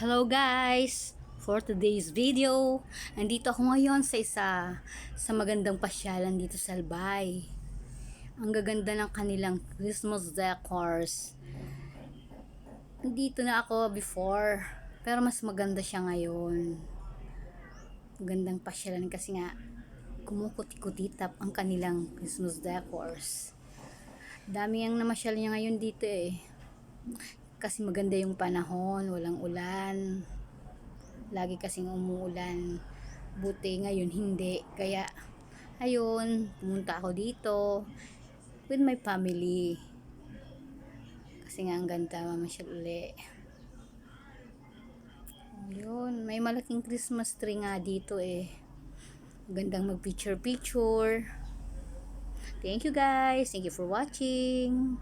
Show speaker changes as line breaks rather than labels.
Hello guys! For today's video, nandito ako ngayon sa magandang pasyalan dito sa Albay. Ang gaganda ng kanilang Christmas decors. Nandito na ako before, pero mas maganda siya ngayon. Magandang pasyalan kasi nga kumukuti-kutitap ang kanilang Christmas decors. Dami ang namasyal niya ngayon dito kasi maganda yung panahon, walang ulan. Lagi kasing umuulan, buti ngayon hindi, kaya ayun, pumunta ako dito with my family kasi nga ang ganda mamasyal uli. Ayun, may malaking Christmas tree nga dito magandang mag picture. Thank you guys, thank you for watching.